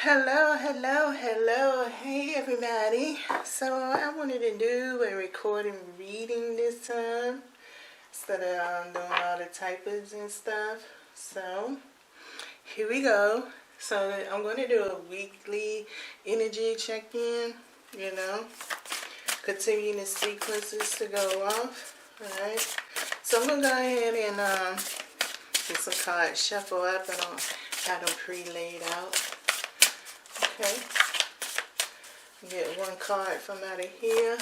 Hello. Hey, everybody. So, I wanted to do a recording reading this time instead of doing all the typings and stuff. So, here we go. So, I'm going to do a weekly energy check-in, continuing the sequences to go off. Alright. So, I'm going to go ahead and get some cards shuffle up. I don't have them pre-laid out. Okay, get one card from out of here.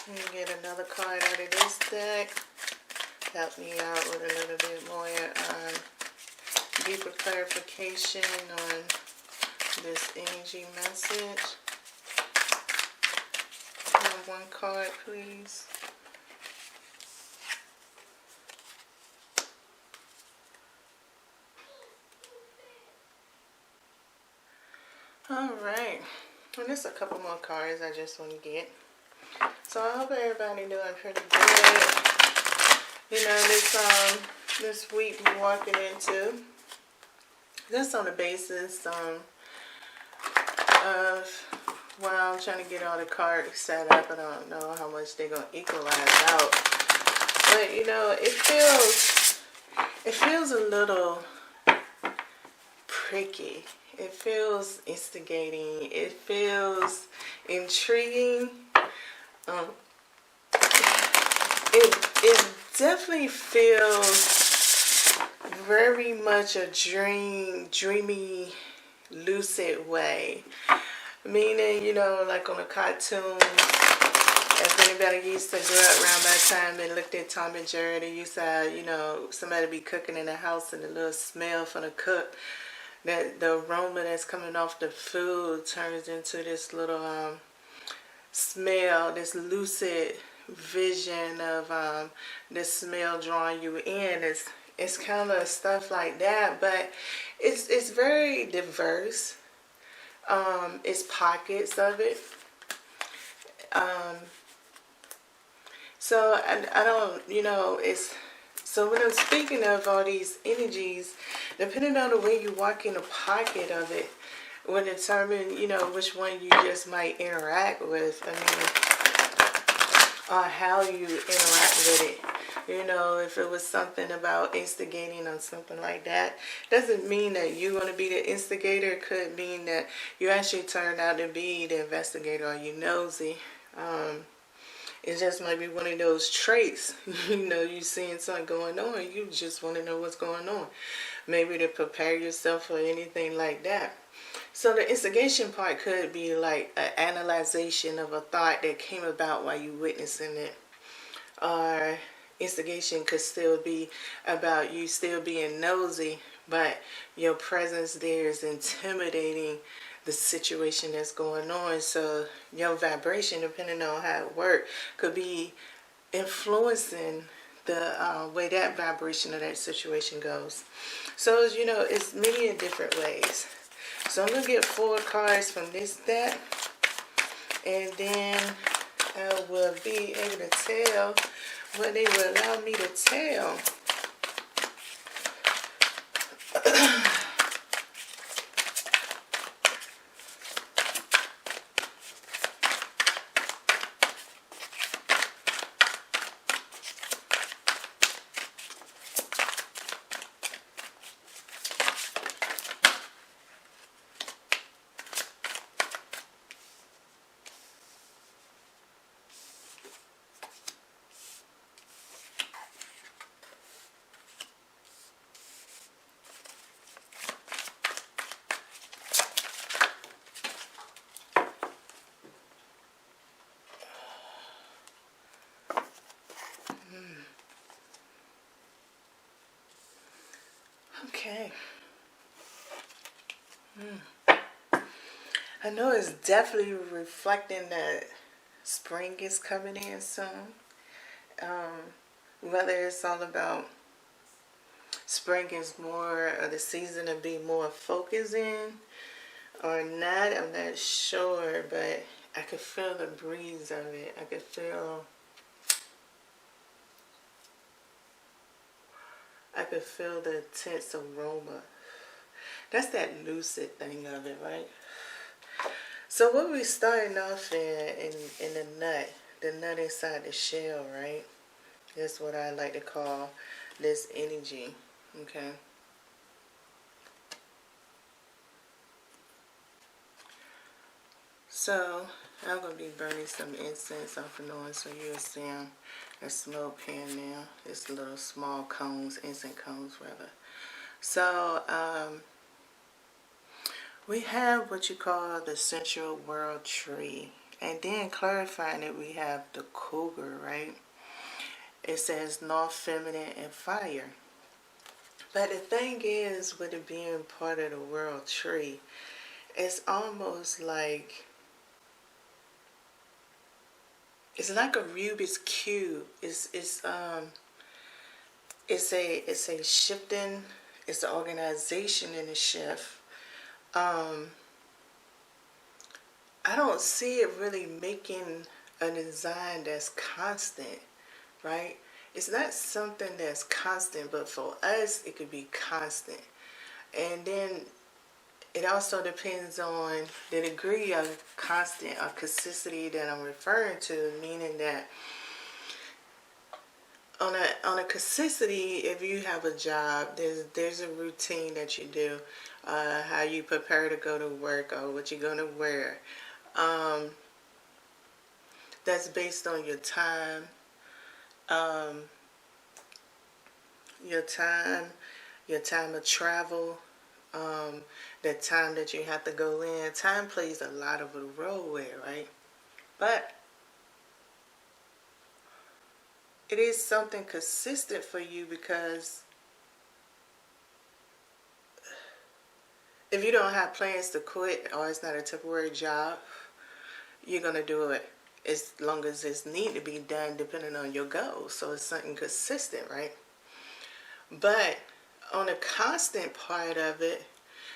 And get another card out of this deck. Help me out with a little bit more deeper clarification on this energy message. One card, please. Alright. And there's a couple more cards I just want to get. So I hope everybody doing pretty good. This week we're walking into, just on the basis of while I'm trying to get all the cards set up. I don't know how much they're gonna equalize out, but it feels a little pricky. It feels instigating. It feels intriguing. It definitely feels very much a dreamy, lucid way. Meaning, like on a cartoon, if anybody used to grow up around that time and looked at Tom and Jerry, they used to have, somebody be cooking in the house and the little smell from the cook, that the aroma that's coming off the food turns into this little smell, this lucid vision of this smell drawing you in. It's kind of stuff like that, but it's very diverse. It's pockets of it. So I don't, it's so when I'm speaking of all these energies, depending on the way you walk in a pocket of it, will determine, which one you just might interact with. Or how you interact with it. If it was something about instigating or something like that, doesn't mean that you're going to be the instigator. It could mean that you actually turned out to be the investigator, or you nosy. It just might be one of those traits. You seeing something going on, you just want to know what's going on. Maybe to prepare yourself for anything like that. So the instigation part could be like an analyzation of a thought that came about while you witnessing it. Or instigation could still be about you still being nosy, but your presence there is intimidating the situation that's going on. So your vibration, depending on how it works, could be influencing the way that vibration of that situation goes. So, it's many different ways. So I'm going to get 4 cards from this deck, and then I will be able to tell what they will allow me to tell. Okay. I know it's definitely reflecting that spring is coming in soon. Whether it's all about spring is more of the season to be more focused in or not, I'm not sure, but I could feel the breeze of it. I could feel the intense aroma. That's that lucid thing of it, right? So what we starting off in the nut inside the shell, right? That's what I like to call this energy, okay? So I'm gonna be burning some incense off and on, so you'll see a smoke here now. It's little small cones, incense cones rather. So we have what you call the Central World Tree. And then clarifying it, we have the cougar, right? It says North Feminine and Fire. But the thing is, with it being part of the World Tree, it's almost like, it's like a Rubik's Cube. It's a shifting, it's an organization in a shift. I don't see it really making a design that's constant, right? It's not something that's constant, but for us, it could be constant. And then it also depends on the degree of constant or consistency that I'm referring to, meaning that on a consistency, if you have a job, there's a routine that you do, how you prepare to go to work or what you're gonna wear. Um, that's based on um, your time, your time of travel, the time that you have to go in. Time plays a lot of a role there, right? But it is something consistent for you, because if you don't have plans to quit or it's not a temporary job, you're going to do it as long as it's need to be done depending on your goals. So it's something consistent, right? But on a constant part of it,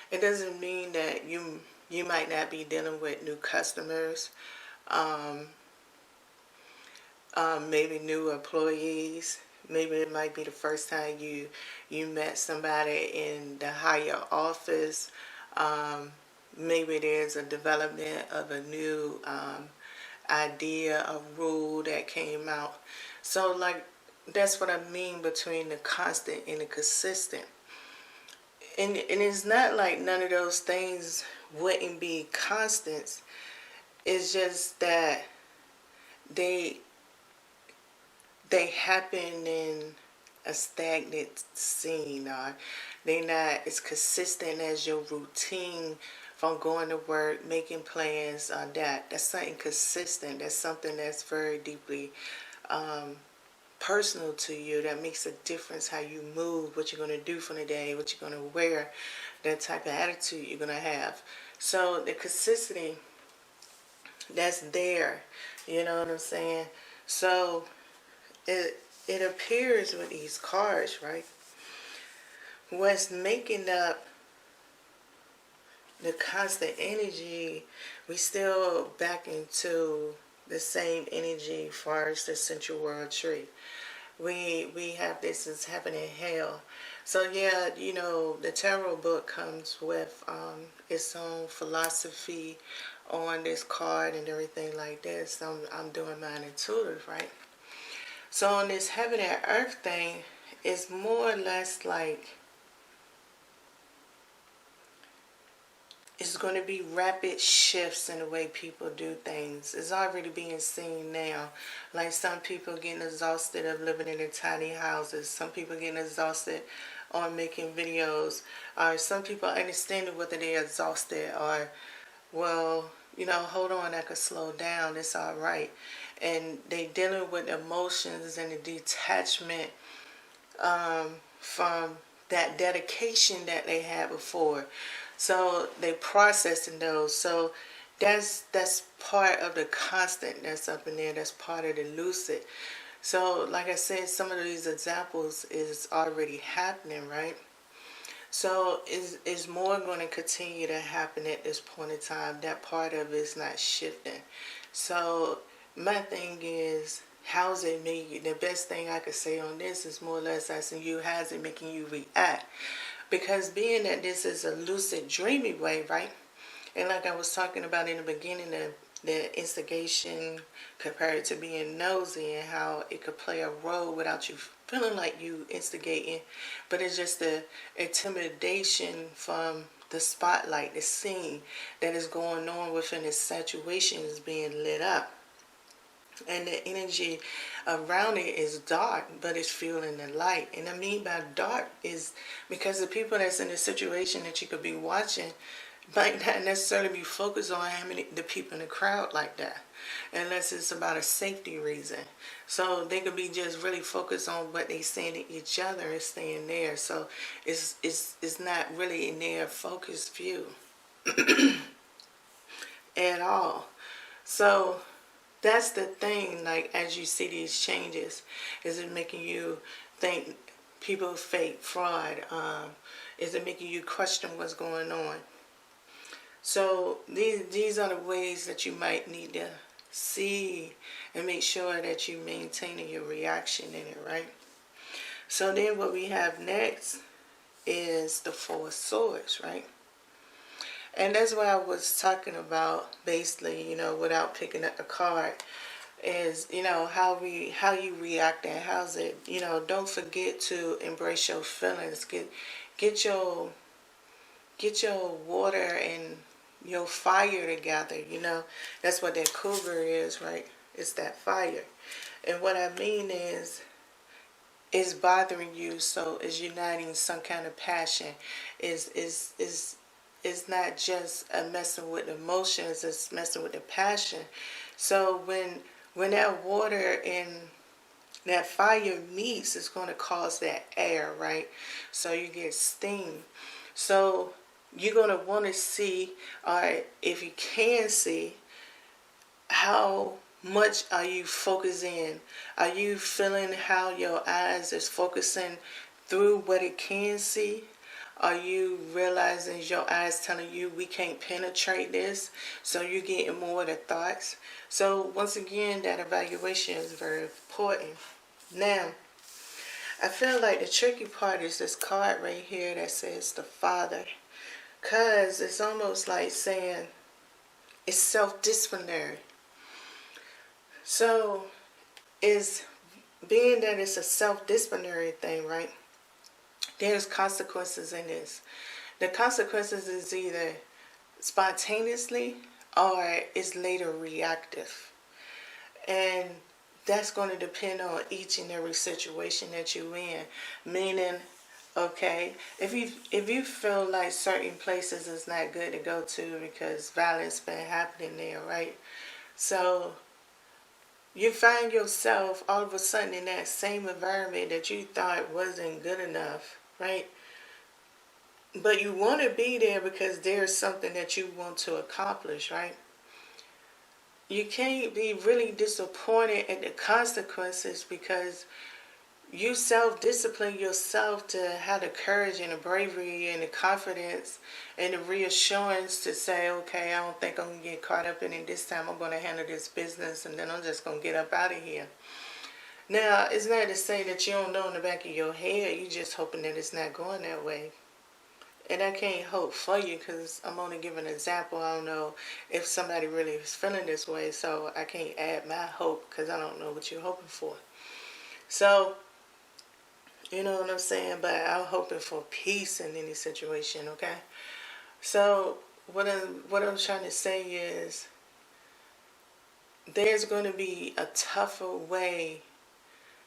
it doesn't mean that you might not be dealing with new customers, um, maybe new employees. Maybe it might be the first time you met somebody in the higher office. Maybe there's a development of a new idea, a rule that came out. So like that's what I mean between the constant and the consistent. And it's not like none of those things wouldn't be constants. It's just that they they happen in a stagnant scene, or they not as consistent as your routine from going to work, making plans, that's something consistent. That's something that's very deeply um, personal to you, that makes a difference how you move, what you're going to do for the day, what you're going to wear, that type of attitude you're going to have. So the consistency that's there, you know what I'm saying? So it appears with these cards, right? What's making up the constant energy, we still back into the same energy as far as the Central World Tree. We have this as heaven and hell. So yeah, you know, the tarot book comes with its own philosophy on this card and everything like that. So I'm doing mine intuitive, right? So on this heaven and earth thing, it's more or less like it's going to be rapid shifts in the way people do things. It's already being seen now. Like some people getting exhausted of living in their tiny houses. Some people getting exhausted on making videos. Or some people understanding whether they're exhausted or, well, you know, hold on, I could slow down. It's all right. And they dealing with emotions and the detachment from that dedication that they had before. So they processing those. So that's part of the constant that's up in there. That's part of the lucid. So, like I said, some of these examples is already happening, right? So, is more going to continue to happen at this point in time? That part of it is not shifting. So, my thing is, how's it make you? The best thing I could say on this is more or less asking you, how's it making you react? Because being that this is a lucid dreamy way, right? And like I was talking about in the beginning, the instigation compared to being nosy and how it could play a role without you feeling like you instigating, but it's just the intimidation from the spotlight, the scene that is going on within the situation is being lit up. And the energy around it is dark, but it's feeling the light. And I mean by dark is because the people that's in the situation that you could be watching might not necessarily be focused on how many the people in the crowd like that, unless it's about a safety reason. So they could be just really focused on what they saying to each other and staying there. So it's not really in their focused view at all. So that's the thing. Like as you see these changes, is it making you think people fake fraud? Is it making you question what's going on? So these are the ways that you might need to see and make sure that you maintaining your reaction in it, right? So then what we have next is the Four of Swords, right? And that's what I was talking about basically, without picking up the card, is, how you react and how's it, don't forget to embrace your feelings. Get your water and your fire together. That's what that cougar is, right? It's that fire. And what I mean is, it's bothering you, so it's uniting some kind of passion. Is not just a messing with emotions, it's messing with the passion. So when that water and that fire meets, it's going to cause that air, right? So you get steam. So you're going to want to see, or if you can see, how much are you focusing? Are you feeling how your eyes is focusing through what it can see? Are you realizing your eyes telling you we can't penetrate this? So you're getting more of the thoughts. So once again, that evaluation is very important. Now, I feel like the tricky part is this card right here that says the Father. Because it's almost like saying it's self-disciplinary. So, it's being that it's a self-disciplinary thing, right? There's consequences in this. The consequences is either spontaneously or it's later reactive. And that's going to depend on each and every situation that you're in. Meaning, okay, if you feel like certain places is not good to go to because violence been happening there, right? So you find yourself all of a sudden in that same environment that you thought wasn't good enough, right? But you want to be there because there's something that you want to accomplish, right? You can't be really disappointed at the consequences because you self-discipline yourself to have the courage and the bravery and the confidence and the reassurance to say, okay, I don't think I'm going to get caught up in it this time. I'm going to handle this business and then I'm just going to get up out of here. Now, it's not to say that you don't know in the back of your head. You're just hoping that it's not going that way. And I can't hope for you because I'm only giving an example. I don't know if somebody really is feeling this way, so I can't add my hope because I don't know what you're hoping for. So, you know what I'm saying? But I'm hoping for peace in any situation, okay? So, what I'm trying to say is there's going to be a tougher way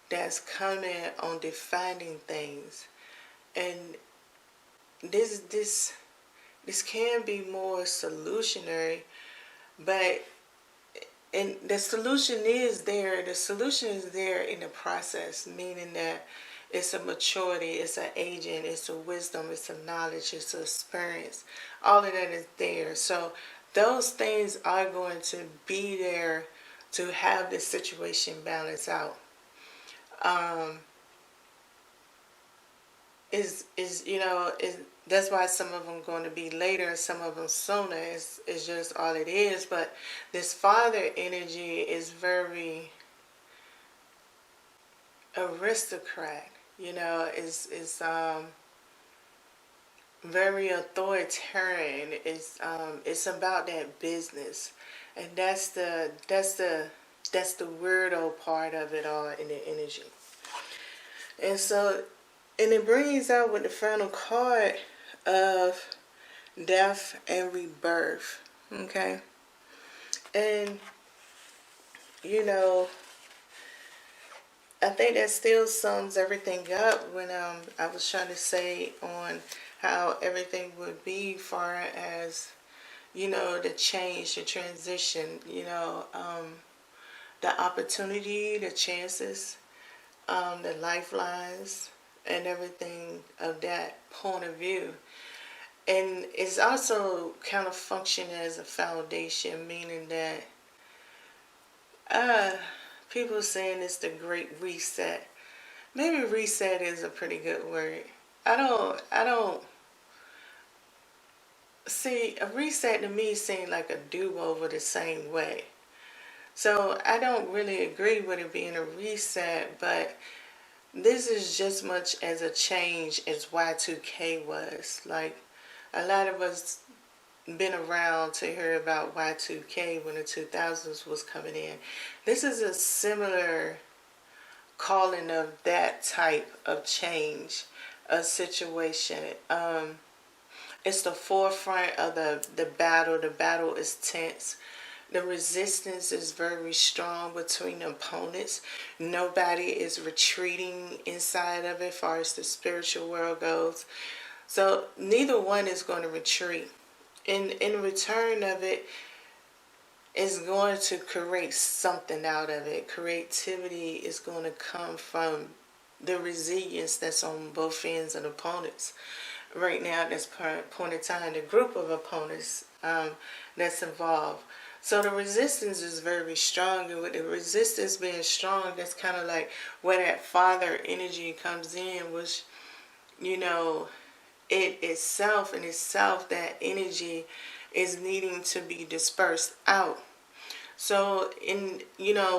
that's coming on defining things. And this can be more solutionary, but and the solution is there. The solution is there in the process, meaning that it's a maturity, it's an aging, it's a wisdom, it's a knowledge, it's an experience. All of that is there. So those things are going to be there to have the situation balance out. Um, is that's why some of them going to be later and some of them sooner. It's just all it is. But this father energy is very aristocrat. Is very authoritarian. It's about that business, and that's the weirdo part of it all in the energy. And so, and it brings out with the final card of death and rebirth. Okay, and you know, I think that still sums everything up when I was trying to say on how everything would be far as the change, the transition, the opportunity, the chances, the lifelines, and everything of that point of view. And it's also kind of functioning as a foundation, meaning that uh, people saying it's the great reset. Maybe reset is a pretty good word. I don't see a reset to me seems like a do-over the same way. So I don't really agree with it being a reset, but this is just much as a change as Y2K was. Like a lot of us been around to hear about Y2K when the 2000s was coming in. This is a similar calling of that type of change, a situation. It's the forefront of the battle. The battle is tense. The resistance is very strong between the opponents. Nobody is retreating inside of it as far as the spiritual world goes. So neither one is going to retreat. In return of it, is going to create something out of it. Creativity is going to come from the resilience that's on both ends of opponents. Right now, at this point in time, the group of opponents that's involved. So the resistance is very strong, and with the resistance being strong, that's kind of like where that father energy comes in, which, it itself, that energy is needing to be dispersed out. So,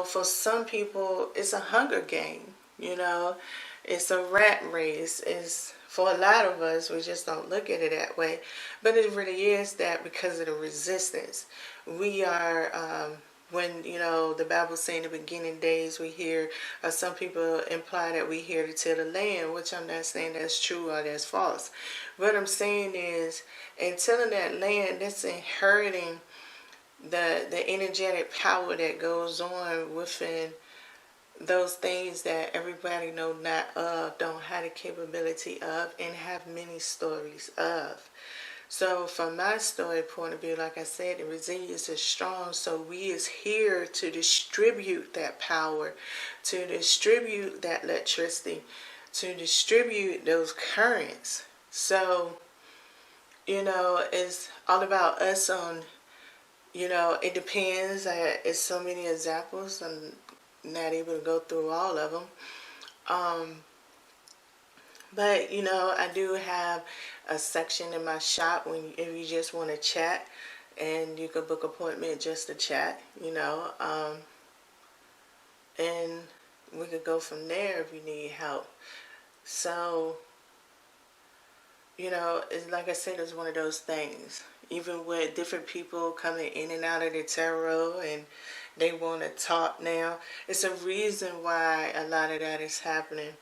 for some people, it's a hunger game. It's a rat race. It's for a lot of us, we just don't look at it that way. But it really is that because of the resistance. We are, when, the Bible saying in the beginning days, we hear, some people imply that we here to till the land, which I'm not saying that's true or that's false. What I'm saying is, in tilling that land, that's inheriting the energetic power that goes on within those things that everybody know not of, don't have the capability of, and have many stories of. So from my story point of view, like I said, the resilience is strong. So we is here to distribute that power, to distribute that electricity, to distribute those currents. So, it's all about us on, it depends. It's so many examples. I'm not able to go through all of them. But, I do have a section in my shop if you just want to chat, and you can book an appointment just to chat, and we could go from there if you need help. So, it's like I said, it's one of those things. Even with different people coming in and out of the tarot and they want to talk now, it's a reason why a lot of that is happening,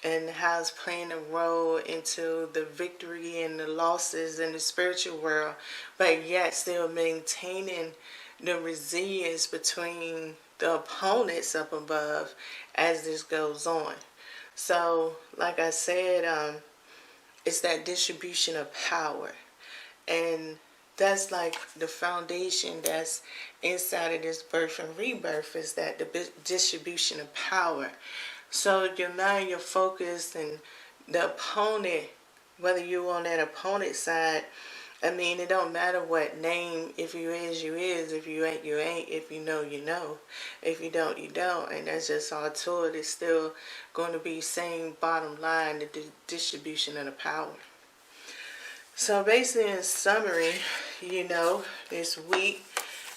and how it's playing a role into the victory and the losses in the spiritual world, but yet still maintaining the resilience between the opponents up above as this goes on. So, like I said, it's that distribution of power. And that's like the foundation that's inside of this birth and rebirth, is that the distribution of power. So your mind, your focus, and the opponent, whether you're on that opponent side I mean, it don't matter what name. If you is, you is. If you ain't, you ain't. If you know, you know. If you don't, you don't. And that's just all to it. It's still going to be same bottom line, the distribution of the power. So basically, in summary, this week,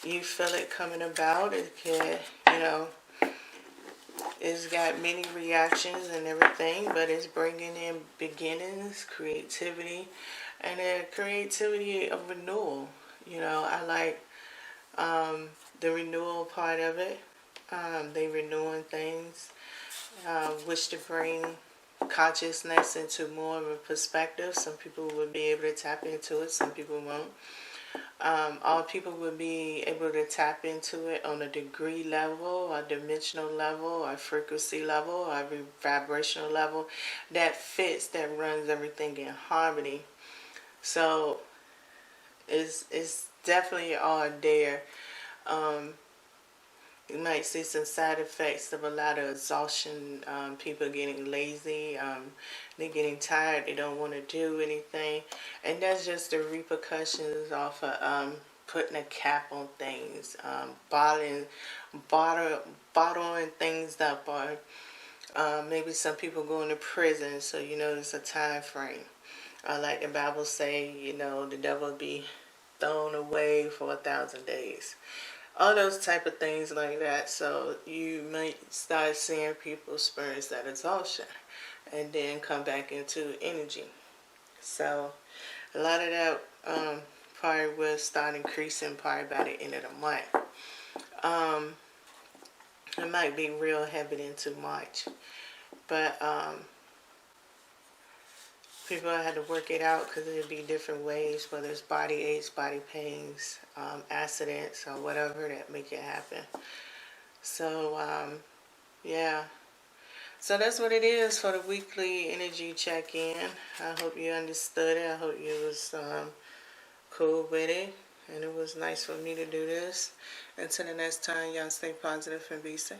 you feel it coming about. It can, it's got many reactions and everything, but it's bringing in beginnings, creativity, and the creativity of renewal. I like the renewal part of it. They renewing things, which to bring consciousness into more of a perspective. Some people will be able to tap into it, some people won't. All people will be able to tap into it on a degree level, a dimensional level, a frequency level, a vibrational level that fits, that runs everything in harmony. So it's definitely all there. You might see some side effects of a lot of exhaustion, people getting lazy, they're getting tired, they don't want to do anything. And that's just the repercussions off of putting a cap on things, bottling things up, or maybe some people going to prison, so there's a time frame. Like the Bible say, the devil be thrown away for 1,000 days. All those type of things like that. So you might start seeing people experience that exhaustion and then come back into energy. So a lot of that probably will start increasing probably by the end of the month. It might be real heavy into March. But people had to work it out because it'd be different ways, whether it's body aches, body pains, accidents, or whatever that make it happen. So, yeah. So that's what it is for the weekly energy check-in. I hope you understood it. I hope you was cool with it. And it was nice for me to do this. Until the next time, y'all stay positive and be safe.